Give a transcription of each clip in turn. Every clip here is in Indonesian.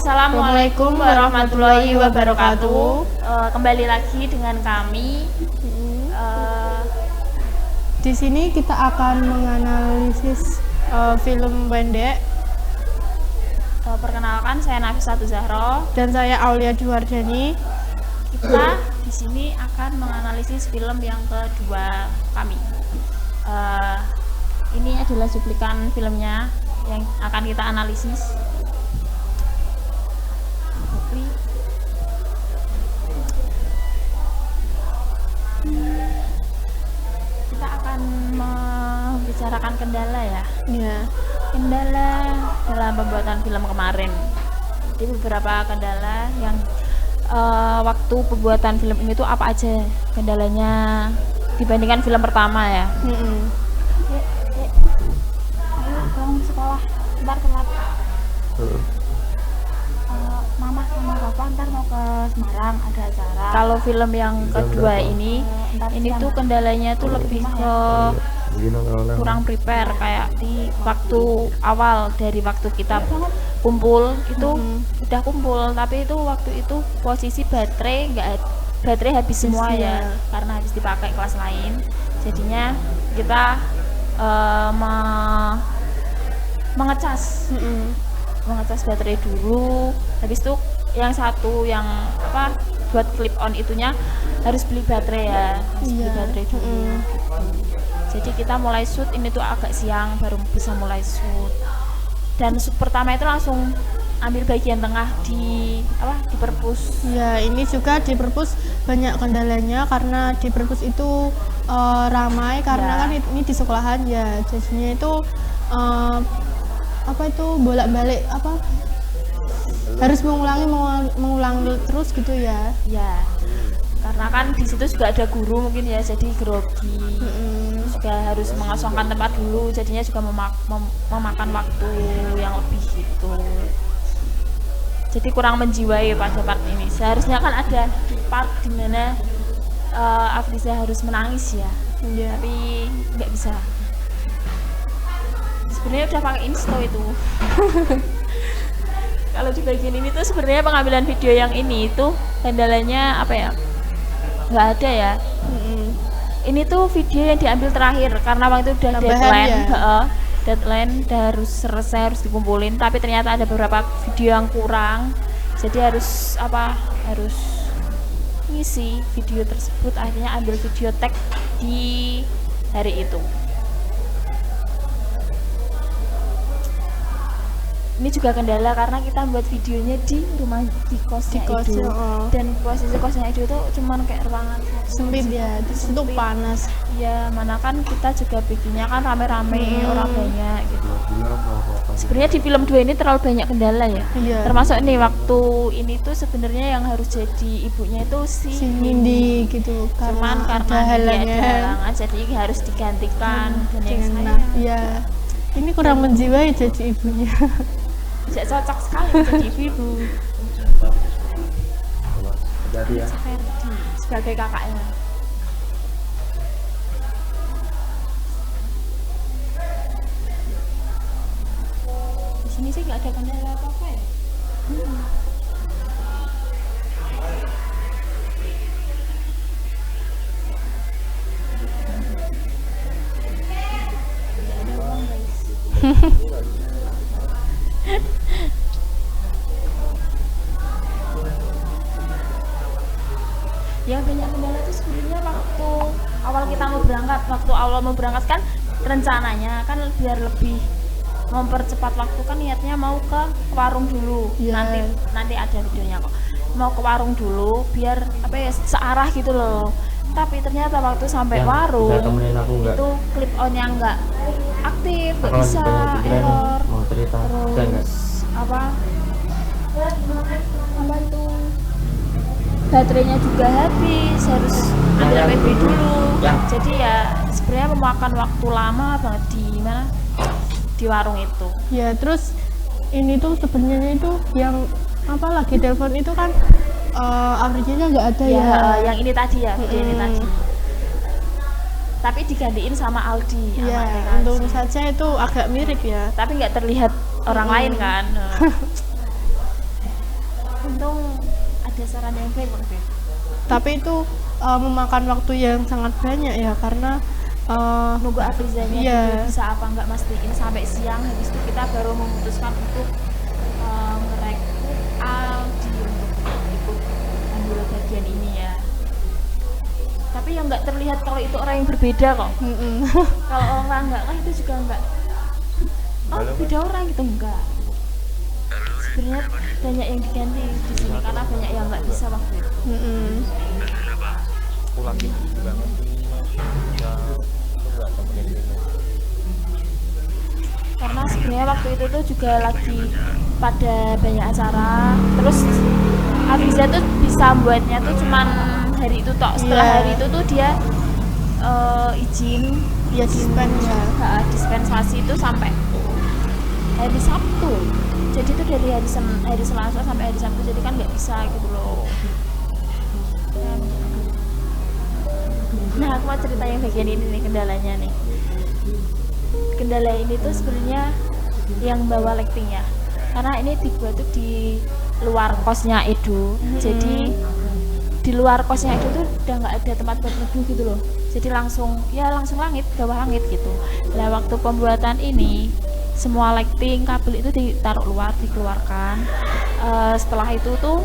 Assalamualaikum warahmatullahi wabarakatuh. Kembali lagi dengan kami. Di sini kita akan menganalisis film pendek. Perkenalkan, saya Nafisatu Zahro Dan saya Aulia Diwardani. Kita di sini akan menganalisis film yang kedua kami. Ini adalah cuplikan filmnya yang akan kita analisis. Kita akan membicarakan kendala ya. Iya. Kendala dalam pembuatan film kemarin. Jadi beberapa kendala yang waktu pembuatan film ini tuh apa aja kendalanya dibandingkan film pertama ya. Ayo pulang sekolah, ntar telat. Mama sama Papa ntar mau ke Semarang ada acara. Kalau film yang kedua ini tuh kendalanya tuh lebih ke kurang prepare, kayak di waktu awal, dari waktu kita kumpul itu udah kumpul, tapi itu waktu itu posisi baterai habis semua ya, karena habis dipakai kelas lain. Jadinya kita mengecas baterai dulu. Habis itu yang satu yang buat clip on itunya harus beli baterai ya, beli baterai dulu gitu. Jadi kita mulai shoot ini tuh agak siang baru bisa mulai shoot. Dan shoot pertama itu langsung ambil bagian tengah di perpus. Ya, ini juga di perpus banyak kendalanya karena di perpus itu ramai karena kan ini di sekolahan ya. Jadinya itu bolak-balik harus mengulangi terus gitu ya. Ya. Karena kan di situ juga ada guru mungkin ya, jadi grogi. Juga harus mengosongkan tempat dulu, jadinya juga memakan waktu yang lebih gitu. Jadi kurang menjiwai pada part ini. Seharusnya kan ada part dimana Afriza harus menangis ya, tapi nggak bisa. Sebenarnya udah pakai insto itu. Kalau di bagian ini tuh sebenarnya pengambilan video yang ini itu kendalanya nggak ada ya. Ini tuh video yang diambil terakhir karena waktu itu udah deadline harus selesai, harus dikumpulin, tapi ternyata ada beberapa video yang kurang, jadi harus ngisi video tersebut. Akhirnya ambil video tag di hari itu. Ini juga kendala karena kita buat videonya di rumah, di kosnya Edo. Dan posisi kosnya Edo itu cuman kayak ruangan sempit ya, terus itu panas ya, mana kan kita juga bikinnya kan rame-rame, orang banyak gitu. Sebenarnya di film 2 ini terlalu banyak kendala ya. Termasuk nih waktu ini tuh sebenarnya yang harus jadi ibunya itu si Nindi gitu, cuman karena ada halangan jadi harus digantikan dengan ya. Ini kurang menjiwai jadi ibunya. Tidak cocok sekali menjadi ibu. Sebagai kakaknya. Di sini sih nggak ada kendala apa-apa ya. Yang banyak kendala itu sebenarnya waktu awal mau berangkat kan rencananya kan biar lebih mempercepat waktu kan niatnya mau ke warung dulu. Nanti ada videonya kok. Mau ke warung dulu biar searah gitu loh. Tapi ternyata waktu sampai warung itu clip on-nya nggak aktif, nggak bisa, error. Terus baterainya juga habis, harus ambil PB dulu. Jadi ya sebenarnya memakan waktu lama banget di warung itu. Ya, terus ini tuh sebenarnya itu yang lagi telepon itu kan Afriza nggak ada ya. Yang ini tadi ya, video ini tadi. Tapi digantiin sama Aldi. Ya, untung saja itu agak mirip ya. Tapi nggak terlihat orang lain kan. ada saran yang baik waktu itu. Tapi itu memakan waktu yang sangat banyak ya, karena Nunggu Afrizanya Iya. dulu bisa apa nggak mastiin sampai siang, habis itu kita baru memutuskan untuk merekrut Aldi untuk ikut ambil bagian ini ya. Tapi yang nggak terlihat kalau itu orang yang berbeda kok. Kalau orang nggak kan itu juga nggak. Oh beda orang gitu enggak. Sebenarnya banyak yang diganti di sini karena banyak yang nggak bisa waktu itu. Ulangin banget ya enggak temenin ini. Karena sebenarnya waktu itu tuh juga lagi pada banyak acara, terus Afiza tuh bisa buatnya tuh cuman hari itu tok. Setelah Iya. hari itu tuh dia izin ya dispen ya. dispensasi itu sampai hari Sabtu. Jadi itu dari hari Selasa sampai hari Sabtu, jadi kan nggak bisa gitu loh. Nah, aku mau cerita yang bagian ini nih, kendalanya nih. Kendala ini tuh sebenarnya yang bawa lighting ya, karena ini dibuat tuh di luar kosnya Edo. Jadi di luar kosnya Edo tuh udah nggak ada tempat buat neduh gitu loh. Jadi langsung langit, bawah langit gitu. Nah, waktu pembuatan ini semua lighting kabel itu ditaruh luar, dikeluarkan. Setelah itu tuh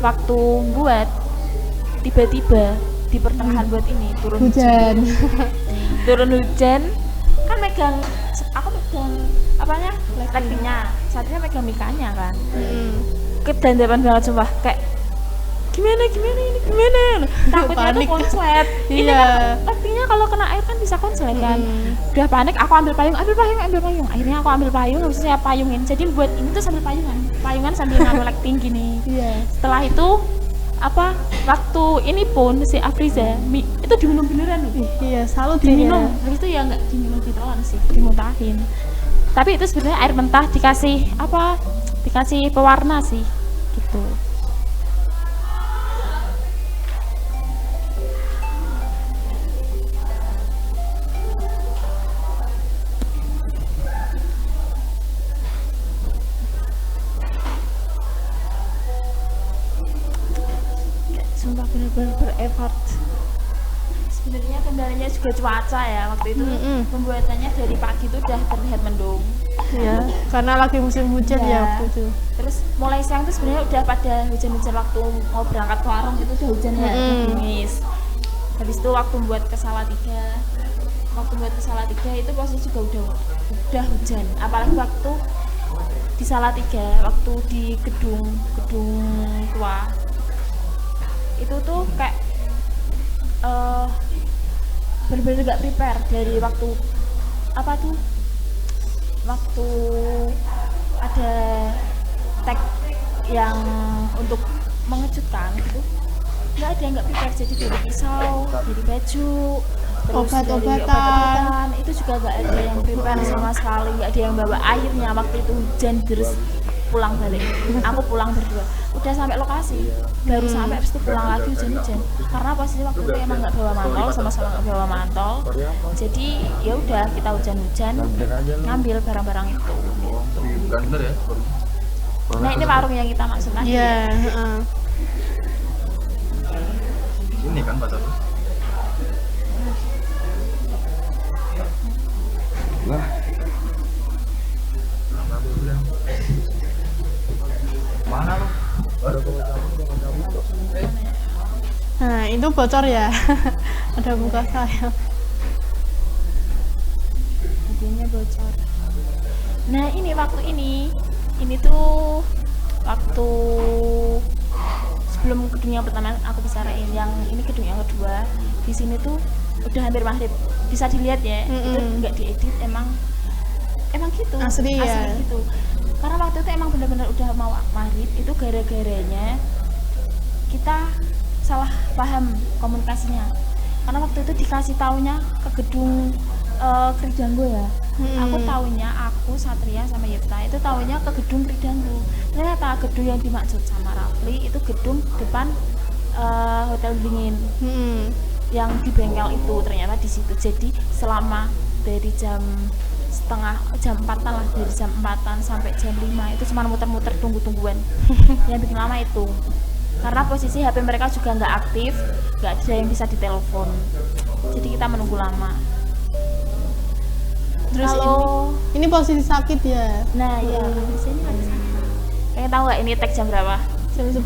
waktu buat tiba-tiba di pertengahan buat ini turun Hujan. turun hujan kan aku megang apanya lightingnya, satunya megang mikanya kan. Kedandapan banget sumpah, kayak gimana takutnya tuh Panik. konslet. Ini Iya. kan lightingnya kalau kena air kan bisa konslet kan. Udah panik, aku ambil payung. Akhirnya aku ambil payung, habis itu saya payungin. Jadi buat ini tuh sambil payungan sambil ngambil lighting gini. Iya. Setelah itu waktu ini pun si Afriza itu diminum beneran loh. Iya, salut Diminum, ya. habis itu ya nggak diminum, ditelan sih, dimuntahin. Tapi itu sebenarnya air mentah dikasih dikasih pewarna sih gitu. Sumpah benar-benar bereffort. Sebenarnya kendalanya juga cuaca ya, waktu itu pembuatannya dari pagi itu udah terlihat mendung. Iya, karena lagi musim hujan Iya. ya waktu itu. Terus mulai siang tuh sebenarnya udah pada hujan-hujan, waktu mau berangkat ke warung itu udah hujan ya, gerimis. Habis itu waktu buat ke Salatiga itu posisi juga udah hujan. Apalagi waktu di Salatiga, waktu di gedung tua itu tuh kayak bener-bener gak prepare dari waktu waktu ada tag yang untuk mengejutkan gitu, nggak ada yang nggak prepare. Jadi dari pisau, dari baju, terus dari obat-obatan itu juga nggak ada yang prepare sama sekali. Nggak ada yang bawa airnya. Waktu itu hujan deras, pulang balik, aku pulang berdua udah sampai lokasi, baru sampai habis itu pulang lagi hujan-hujan, karena posisi waktu itu emang nggak bawa mantol, sama-sama nggak bawa mantol. Jadi ya udah kita hujan-hujan ngambil barang-barang itu. Bener ya. Nah ini warung yang kita maksud tadi. Iya, heeh. Ini kan Pak Tahu. Lah. Mana lo? Nah, itu bocor ya. Ada muka saya. Bagiannya bocor. Nah ini waktu ini tuh waktu sebelum gedung yang pertama aku bicarain, yang ini gedung yang kedua. Di sini tuh udah hampir maghrib, bisa dilihat ya. Itu nggak diedit, emang gitu, Asli ya. gitu. Karena waktu itu emang benar-benar udah mau maghrib, itu gara-garanya kita salah paham komunikasinya. Karena waktu itu dikasih taunya ke gedung Kridanggo ya. Aku taunya, aku Satria sama Yipta itu taunya ke gedung Kridanggo. Ternyata gedung yang dimaksud sama Rafli itu gedung depan Hotel Dingin. Yang di bengkel itu ternyata di situ. Jadi selama dari jam 4-an lah, dari jam 4-an sampai jam 5 itu cuma muter-muter tunggu-tungguan. Yang bikin lama itu. karena posisi HP mereka juga nggak aktif, nggak ada yang bisa ditelepon, jadi kita menunggu lama. Terus Kalau ini posisi sakit ya, nah ya di sini lagi sakit. Kalian tahu nggak ini tag jam berapa? jam 10.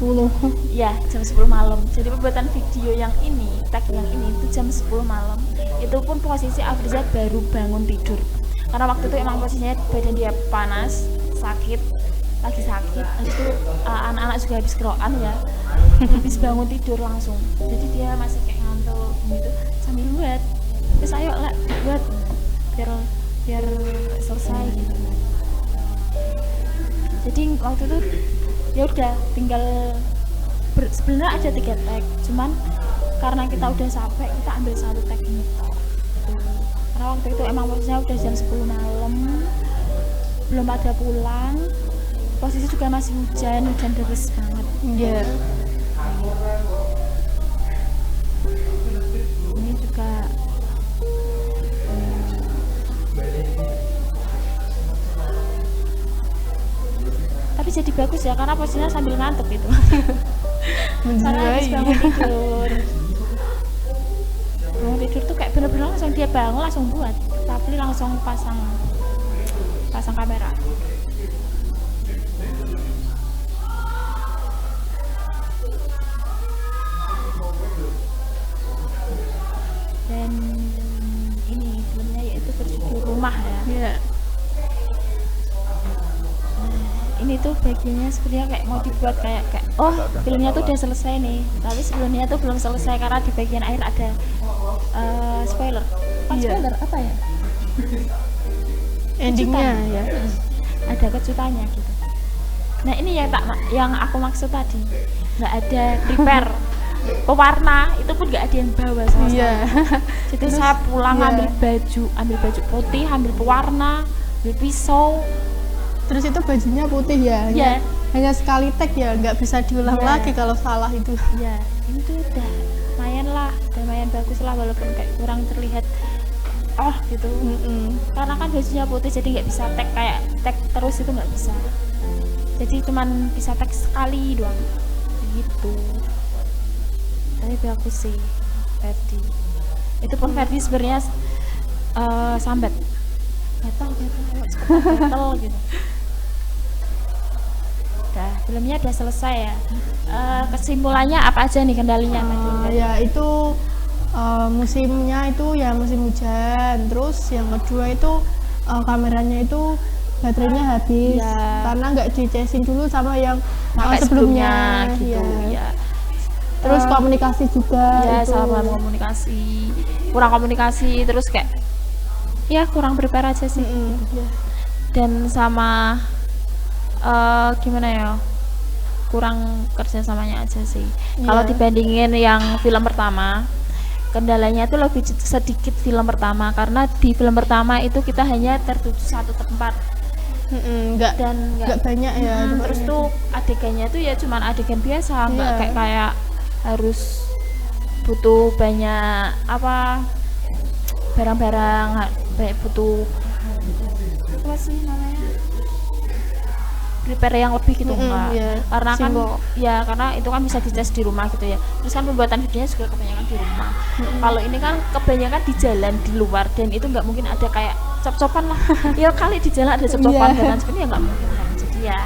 Ya jam 10 malam. Jadi pembuatan video yang ini, tag yang ini itu jam 10 malam. Itu pun posisi Afriza baru bangun tidur. Karena waktu itu emang posisinya badan dia panas, sakit, lagi sakit. Habis itu anak-anak juga habis keroan ya. Habis bangun tidur langsung. Jadi dia masih kayak ngantuk gitu sambil buat. Terus ayo lah buat biar selesai gitu. Jadi waktu itu ya udah tinggal sebenarnya ada 3 tag, cuman karena kita udah capek kita ambil 1 tag ini toh. Karena waktu itu emang posisinya udah jam 10 malam, belum ada pulang, posisi juga masih hujan deras banget. Iya. Ini juga tapi jadi bagus ya karena posisinya sambil ngantuk itu. Karena habis bangun tidur. Bangun tidur tuh kayak bener-bener langsung dia bangun langsung buat, tapi langsung pasang kamera. Dan ini filmnya yaitu berjudul Rumah ya. Iya. Ini tuh bagiannya sebenarnya kayak mau dibuat kayak oh filmnya tuh udah selesai nih, tapi sebelumnya tuh belum selesai karena di bagian akhir ada spoiler. Iya. Spoiler apa ya? Endingnya Kejutan. ya. Ada kejutannya gitu. Nah ini yang aku maksud tadi, nggak ada prepare pewarna itu pun nggak ada yang bawa sama sekali. Iya. Jadi Terus, saya pulang iya. ambil baju putih, ambil pewarna, ambil pisau. Terus itu bajunya putih ya. Iya. Hanya sekali tag ya, nggak bisa diulang Iya. lagi kalau salah itu. Ya ini tuh udah lumayan bagus lah walaupun kayak kurang terlihat gitu. Karena kan bajunya putih jadi nggak bisa tag terus itu nggak bisa. Jadi cuman bisa tag sekali doang gitu. Tapi bagus sih Ferdi. Itu pun Ferdi sebenarnya sambat gatal gitu. Udah filmnya udah selesai ya. Kesimpulannya apa aja nih kendalinya tadi? Ya itu musimnya itu ya musim hujan. Terus yang kedua itu kameranya itu baterainya habis Ya. karena nggak dicesin dulu sama yang Pakai sebelumnya gitu ya. ya. Terus komunikasi juga Ya itu. salah kurang komunikasi terus kayak ya kurang prepare aja sih. Ya. Dan sama gimana ya, kurang kerjasamanya aja sih. Kalau Iya. dibandingin yang film pertama, kendalanya itu lebih sedikit film pertama karena di film pertama itu kita hanya tertuju satu tempat Nggak dan nggak banyak ya. terus tempatnya. tuh adegannya tuh ya cuman adegan biasa, nggak Iya. kayak harus butuh banyak barang-barang, butuh apa sih namanya, prepare yang lebih gitu enggak. iya. Karena kan Simbol. ya karena itu kan bisa dicas di rumah gitu ya. Terus kan pembuatan videonya juga kebanyakan di rumah. Kalau ini kan kebanyakan di jalan di luar dan itu nggak mungkin ada kayak cop-copan lah. Ya kali di jalan ada cop-copan Iya. dan lain sebagainya nggak mungkin kan. Jadi ya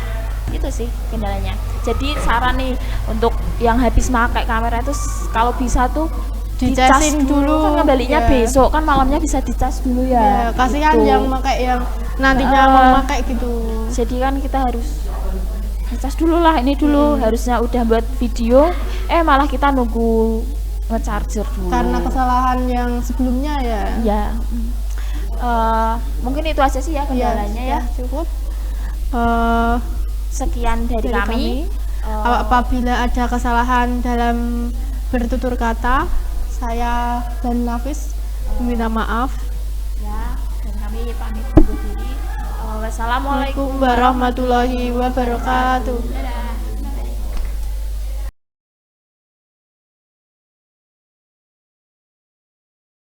itu sih kendalanya. Jadi saran nih untuk yang habis pakai kamera itu kalau bisa tuh dicas Dicasin dulu. kan kembalinya Ya. besok kan malamnya bisa dicas dulu Ya, ya. kasihan Gitu. yang pakai yang nantinya Ah. mau pakai gitu. Jadi kan kita harus ngecas dulu lah ini dulu, harusnya udah buat video malah kita nunggu ngecharger dulu Karena kesalahan yang sebelumnya ya. ya. Mungkin itu aja sih ya kendalanya ya. cukup. Eh, Sekian dari kami. apabila ada kesalahan dalam bertutur kata, saya dan Nafis minta maaf. Ya, dan kami pamit undur diri. Wassalamualaikum Assalamualaikum warahmatullahi wabarakatuh. Dadah.